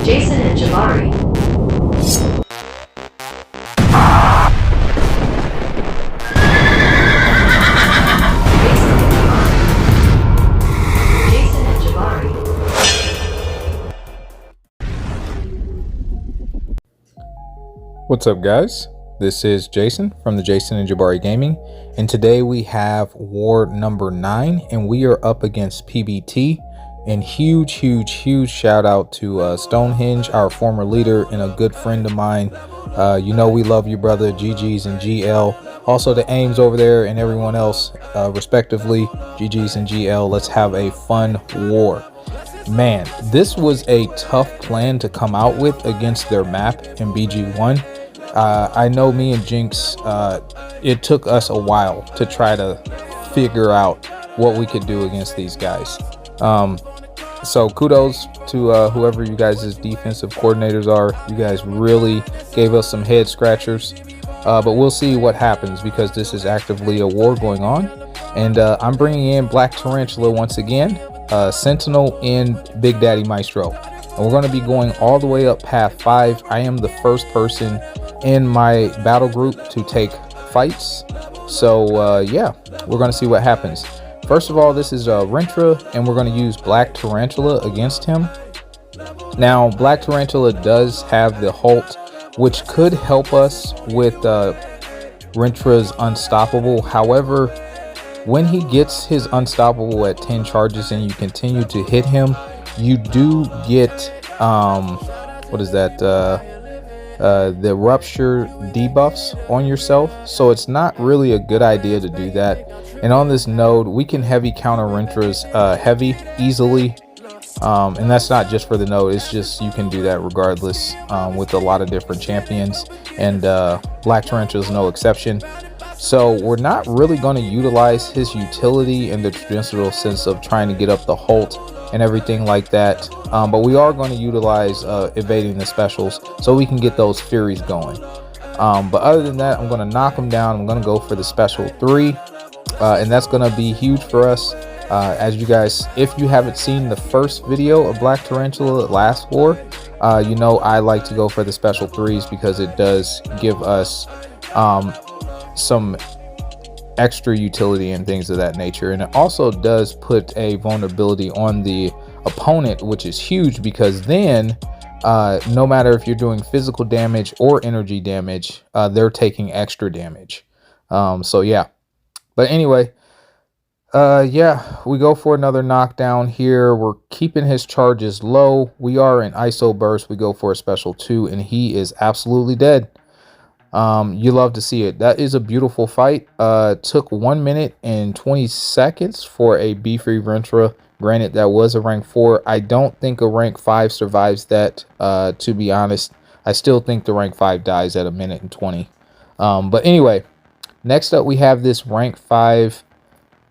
Jason&Jabari. What's up, guys? This is Jason from the Jason&Jabari Gaming, and today we have war number 9, and we are up against PBT. And huge shout out to Stonehenge, our former leader and a good friend of mine. You know we love you, brother. GG's and GL. Also to Ames over there and everyone else, respectively. GG's and GL. Let's have a fun war. Man, this was a tough plan to come out with against their map in BG1. I know me and Jinx, it took us a while to try to figure out what we could do against these guys. So kudos to whoever you guys' defensive coordinators are. You guys really gave us some head scratchers, but we'll see what happens because this is actively a war going on. And I'm bringing in Black Tarantula once again, Sentinel and Big Daddy Maestro. And we're going to be going all the way up path 5. I am the first person in my battle group to take fights. So yeah, we're going to see what happens. First of all, this is Rintrah, and we're going to use Black Tarantula against him. Now, Black Tarantula does have the Halt, which could help us with Rintrah's Unstoppable. However, when he gets his Unstoppable at 10 charges and you continue to hit him, you do get, what is that, the Rupture debuffs on yourself. So it's not really a good idea to do that. And on this node, we can heavy counter Rintrah's heavy easily. And that's not just for the node, it's just you can do that regardless with a lot of different champions. And Black Tarantula is no exception. So we're not really going to utilize his utility in the traditional sense of trying to get up the Halt and everything like that, but we are going to utilize evading the specials so we can get those Furies going. But other than that, I'm going to knock them down. I'm going to go for the special 3, and that's going to be huge for us. As you guys, if you haven't seen the first video of Black Tarantula last war, you know I like to go for the special 3s because it does give us some extra utility and things of that nature, and it also does put a vulnerability on the opponent, which is huge because then no matter if you're doing physical damage or energy damage, they're taking extra damage. So yeah, but anyway, yeah, we go for another knockdown here. We're keeping his charges low. We are in ISO burst. We go for a special 2 and he is absolutely dead. You love to see it. That is a beautiful fight. Took 1 minute and 20 seconds for a B-free Rintrah. Granted, that was a rank 4. I don't think a rank 5 survives that, to be honest. I still think the rank 5 dies at 1 minute and 20. But anyway, next up we have this rank 5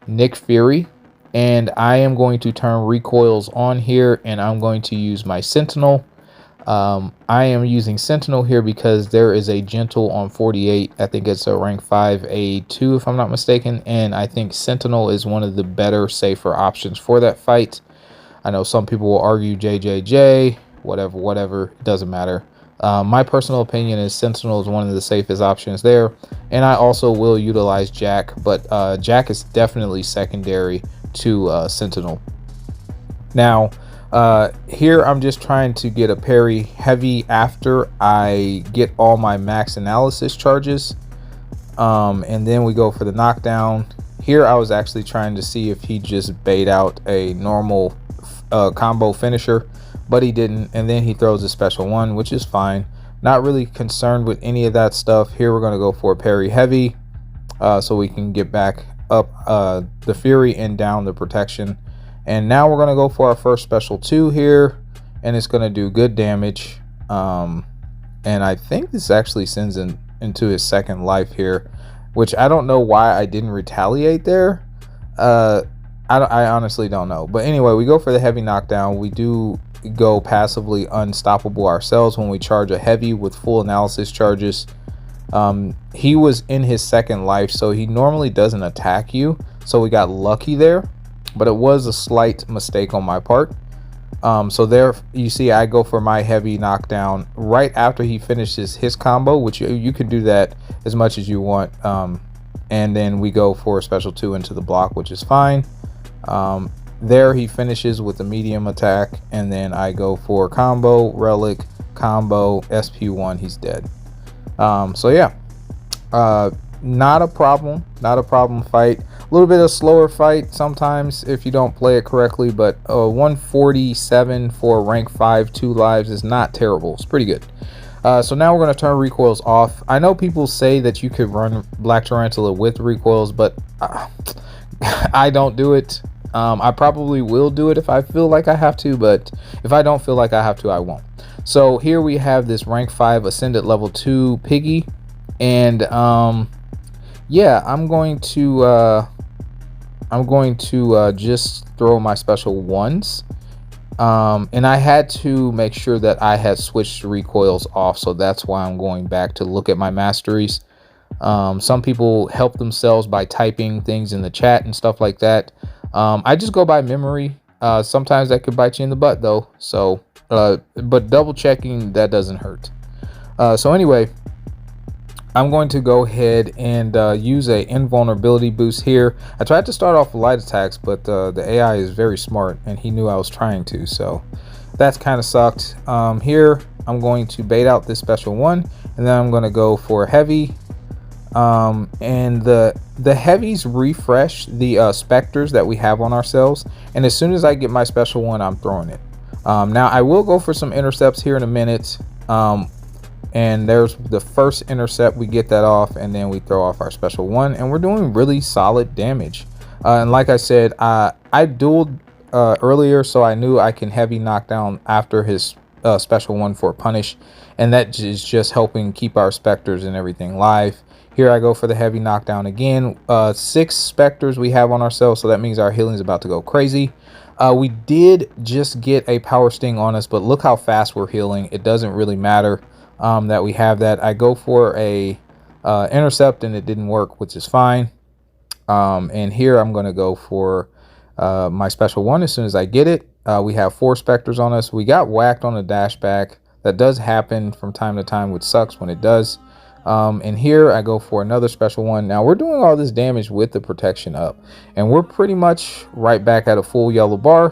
Nick Fury, and I am going to turn recoils on here, and I'm going to use my Sentinel. I am using Sentinel here because there is a gentle on 48. I think it's a rank 5 A2 if I'm not mistaken, and I think Sentinel is one of the better, safer options for that fight. I know some people will argue JJJ, whatever, it doesn't matter. My personal opinion is Sentinel is one of the safest options there, and I also will utilize Jack, but Jack is definitely secondary to Sentinel. Now, here I'm just trying to get a parry heavy after I get all my max analysis charges, and then we go for the knockdown. Here I was actually trying to see if he just bait out a normal combo finisher, but he didn't, and then he throws a special 1, which is fine. Not really concerned with any of that stuff. Here we're going to go for a parry heavy, so we can get back up the Fury and down the protection. And now we're going to go for our first special 2 here, and it's going to do good damage. And I think this actually sends into his second life here, which I don't know why I didn't retaliate there. I honestly don't know. But anyway, we go for the heavy knockdown. We do go passively unstoppable ourselves when we charge a heavy with full analysis charges. He was in his second life, so he normally doesn't attack you. So we got lucky there. But it was a slight mistake on my part. So there you see I go for my heavy knockdown right after he finishes his combo, which you can do that as much as you want. And then we go for a special 2 into the block, which is fine. There he finishes with the medium attack, and then I go for combo, relic, combo, SP1, he's dead. So yeah, not a problem fight. A little bit of slower fight sometimes if you don't play it correctly, but 147 for rank 5, 2 lives is not terrible. It's pretty good. So now we're going to turn recoils off. I know people say that you could run Black Tarantula with recoils, but I don't do it. I probably will do it if I feel like I have to, but if I don't feel like I have to, I won't. So here we have this rank 5 ascended level 2 piggy, and yeah, I'm going to just throw my special ones. And I had to make sure that I had switched recoils off, so that's why I'm going back to look at my masteries. Some people help themselves by typing things in the chat and stuff like that. I just go by memory. Sometimes that could bite you in the butt though, so but double checking, that doesn't hurt. So anyway, I'm going to go ahead and use a invulnerability boost here. I tried to start off with light attacks, but the AI is very smart and he knew I was trying to, so that's kind of sucked. Here I'm going to bait out this special 1, and then I'm going to go for heavy. And the heavies refresh the specters that we have on ourselves, and as soon as I get my special 1, I'm throwing it. Now I will go for some intercepts here in a minute. And there's the first intercept, we get that off, and then we throw off our special 1, and we're doing really solid damage. And like I said, I dueled earlier, so I knew I can heavy knockdown after his special 1 for punish, and that is just helping keep our specters and everything live. Here I go for the heavy knockdown again. 6 specters we have on ourselves, so that means our healing is about to go crazy. We did just get a power sting on us, but look how fast we're healing. It doesn't really matter that we have that. I go for a intercept and it didn't work, which is fine. And here I'm going to go for my special 1 as soon as I get it. We have 4 specters on us. We got whacked on the dash back. That does happen from time to time, which sucks when it does. And here I go for another special 1. Now we're doing all this damage with the protection up, and we're pretty much right back at a full yellow bar,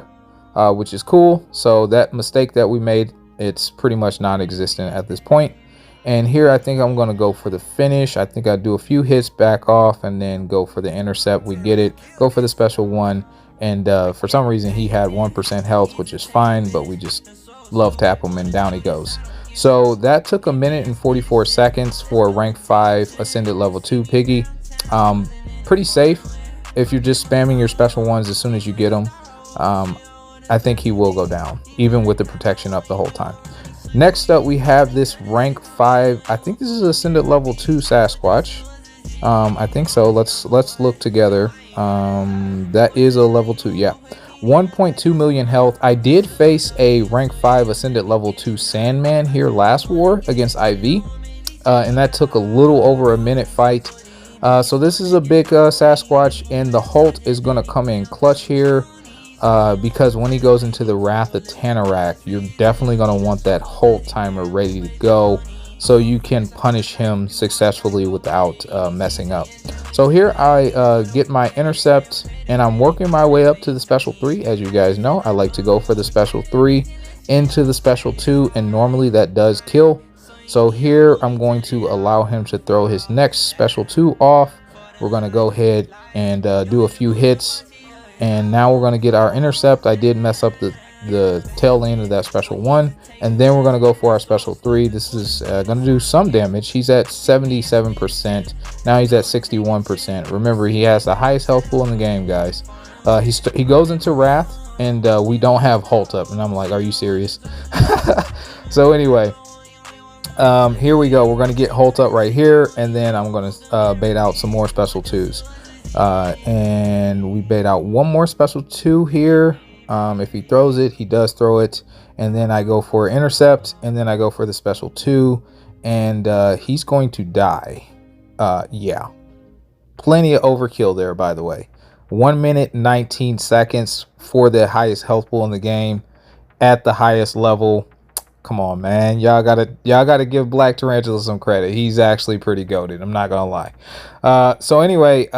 which is cool. So that mistake that we made, it's pretty much non-existent at this point. And here I think I'm going to go for the finish. I think I do a few hits, back off, and then go for the intercept. We get it, go for the special 1, and for some reason he had 1% health, which is fine, but we just love tap him and down he goes. So that took 1 minute and 44 seconds for a rank 5 ascended level 2 piggy. Pretty safe if you're just spamming your special 1s as soon as you get them. I think he will go down, even with the protection up the whole time. Next up, we have this rank 5. I think this is ascended level 2 Sasquatch. I think so. Let's look together. That is a level 2. Yeah, 1.2 million health. I did face a rank 5 ascended level 2 Sandman here last war against IV, and that took a little over a minute fight. So this is a big Sasquatch, and the Holt is going to come in clutch here. Because when he goes into the Wrath of Tanarak, you're definitely going to want that Holt timer ready to go so you can punish him successfully without messing up. So here I get my intercept, and I'm working my way up to the special 3. As you guys know, I like to go for the special 3 into the special 2, and normally that does kill. So here I'm going to allow him to throw his next special 2 off. We're going to go ahead and do a few hits. And now we're going to get our intercept. I did mess up the tail end of that special 1, and then we're going to go for our special 3. This is going to do some damage. He's at 77%. Now he's at 61%. Remember, he has the highest health pool in the game, guys. He goes into Wrath, and we don't have Holt up, and I'm like, are you serious? So anyway, here we go. We're going to get Holt up right here, and then I'm going to bait out some more special 2s. And we bait out one more special 2 here. If he throws it, he does throw it, and then I go for intercept, and then I go for the special 2, and he's going to die. Yeah, plenty of overkill there, by the way. 1 minute 19 seconds for the highest health pool in the game, at the highest level. Come on, man. Y'all gotta give Black Tarantula some credit. He's actually pretty goated. I'm not gonna lie. So anyway,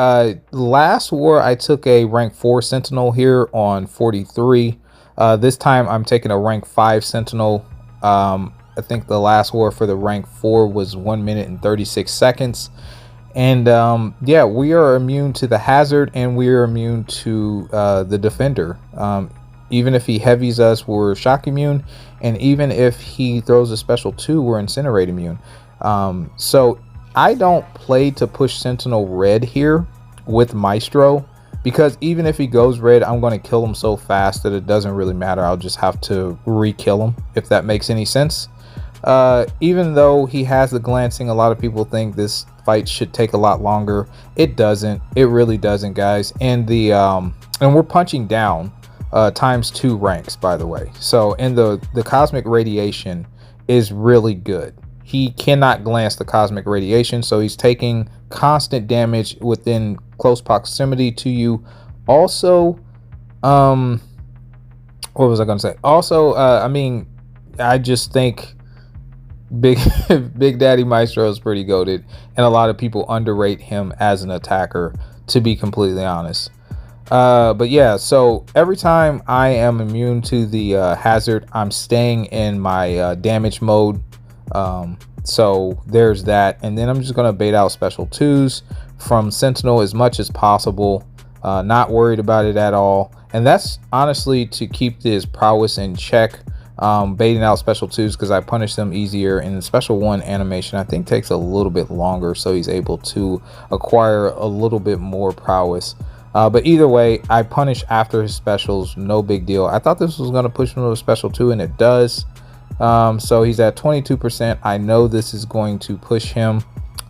last war I took a rank 4 Sentinel here on 43. This time I'm taking a rank 5 Sentinel. I think the last war for the rank 4 was 1 minute and 36 seconds. And yeah, we are immune to the hazard, and we are immune to the defender. Even if he heavies us, we're shock immune, and even if he throws a special 2, we're incinerate immune. So I don't play to push Sentinel red here with Maestro, because even if he goes red, I'm going to kill him so fast that it doesn't really matter. I'll just have to re-kill him, if that makes any sense. Even though he has the glancing, a lot of people think this fight should take a lot longer. It doesn't. It really doesn't, guys. And the and we're punching down times 2 ranks, by the way. So, and the cosmic radiation is really good. He cannot glance the cosmic radiation, so he's taking constant damage within close proximity to you. Also, what was I gonna say? Also, I mean, I just think Big Daddy Maestro is pretty goated, and a lot of people underrate him as an attacker, to be completely honest. But yeah, so every time I am immune to the hazard, I'm staying in my damage mode. So there's that, and then I'm just gonna bait out special 2s from Sentinel as much as possible. Not worried about it at all, and that's honestly to keep this prowess in check. Baiting out special 2s because I punish them easier, and the special 1 animation I think takes a little bit longer, so he's able to acquire a little bit more prowess. But either way, I punish after his specials, no big deal. I thought this was going to push him to a special 2, and it does. So he's at 22%. I know this is going to push him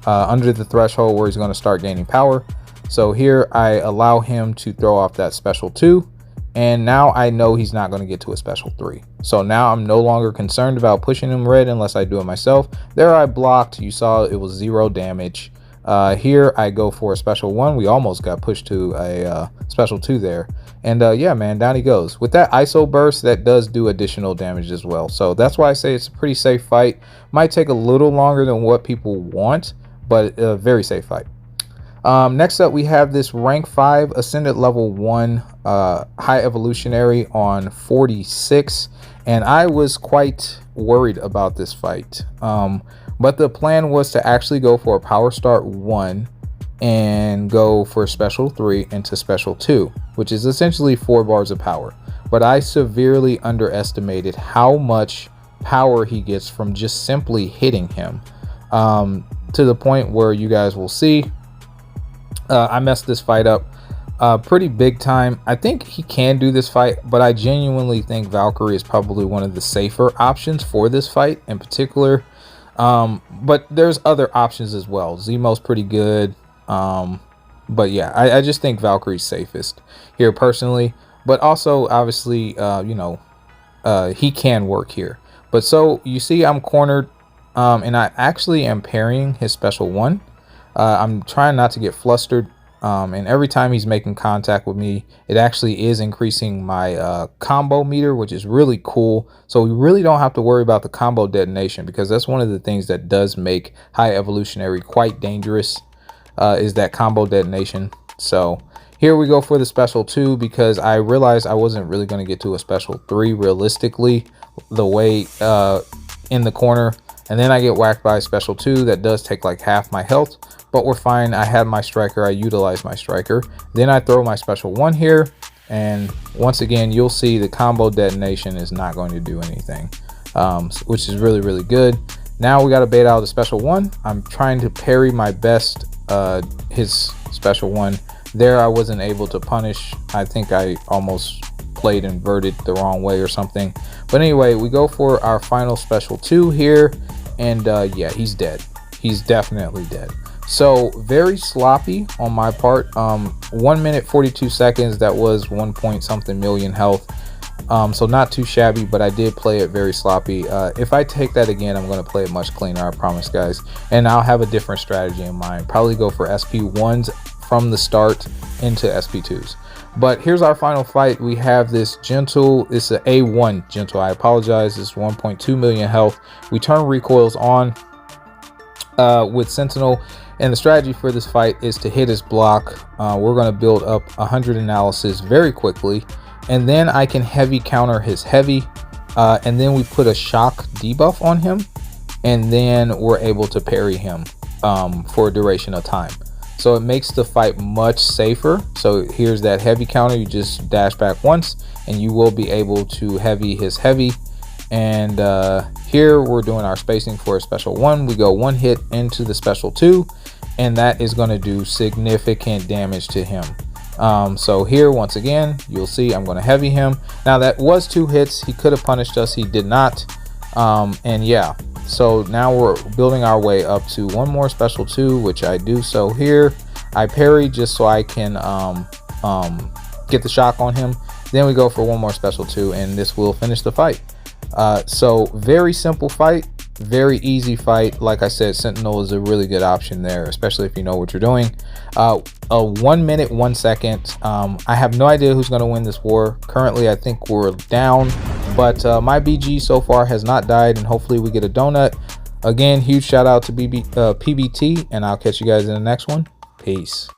under the threshold where he's going to start gaining power. So here I allow him to throw off that special 2. And now I know he's not going to get to a special 3. So now I'm no longer concerned about pushing him red unless I do it myself. There I blocked. You saw it was 0 damage. Here I go for a special 1. We almost got pushed to a special 2 there. And yeah, man, down he goes. With that ISO burst, that does do additional damage as well. So that's why I say it's a pretty safe fight. Might take a little longer than what people want, but a very safe fight. Next up, we have this rank 5 ascended level 1 high evolutionary on 46, and I was quite worried about this fight. But the plan was to actually go for a power start 1 and go for special 3 into special 2, which is essentially 4 bars of power. But I severely underestimated how much power he gets from just simply hitting him, to the point where you guys will see I messed this fight up pretty big time. I think he can do this fight, but I genuinely think Valkyrie is probably one of the safer options for this fight in particular. But there's other options as well. Zemo's pretty good. But yeah, I just think Valkyrie's safest here personally. But also, obviously, you know, he can work here. But so you see I'm cornered, and I actually am parrying his special 1. I'm trying not to get flustered, and every time he's making contact with me, it actually is increasing my combo meter, which is really cool. So we really don't have to worry about the combo detonation, because that's one of the things that does make high evolutionary quite dangerous, is that combo detonation. So here we go for the special 2, because I realized I wasn't really going to get to a special 3 realistically the way in the corner, and then I get whacked by a special 2 that does take like half my health. But we're fine. I had my striker. I utilized my striker. Then I throw my special 1 here. And once again, you'll see the combo detonation is not going to do anything, which is really, really good. Now we got to bait out the special 1. I'm trying to parry my best his special 1. There I wasn't able to punish. I think I almost played inverted the wrong way or something. But anyway, we go for our final special 2 here. And yeah, he's dead. He's definitely dead. So very sloppy on my part. 1 minute 42 seconds. That was 1 point something million health. So not too shabby, but I did play it very sloppy. If I take that again, I'm going to play it much cleaner, I promise, guys. And I'll have a different strategy in mind. Probably go for SP1s from the start into SP2s. But here's our final fight. We have this gentle, it's an A1 gentle, I apologize, it's 1.2 million health. We turn recoils on with Sentinel, and the strategy for this fight is to hit his block. We're going to build up 100 analysis very quickly, and then I can heavy counter his heavy, and then we put a shock debuff on him, and then we're able to parry him for a duration of time. So it makes the fight much safer. So here's that heavy counter. You just dash back once and you will be able to heavy his heavy. And here we're doing our spacing for a special 1. We go 1 hit into the special 2, and that is going to do significant damage to him. So here, once again, you'll see I'm going to heavy him. Now that was 2 hits. He could have punished us. He did not. And yeah. So now we're building our way up to 1 more special 2, which I do. So here I parry just so I can get the shock on him. Then we go for 1 more special 2, and this will finish the fight. So very simple fight, very easy fight. Like I said, Sentinel is a really good option there, especially if you know what you're doing. 1 minute 1 second. I have no idea who's going to win this war. Currently I think we're down, but my BG so far has not died, and hopefully we get a donut. Again, huge shout out to PBT, and I'll catch you guys in the next one. Peace.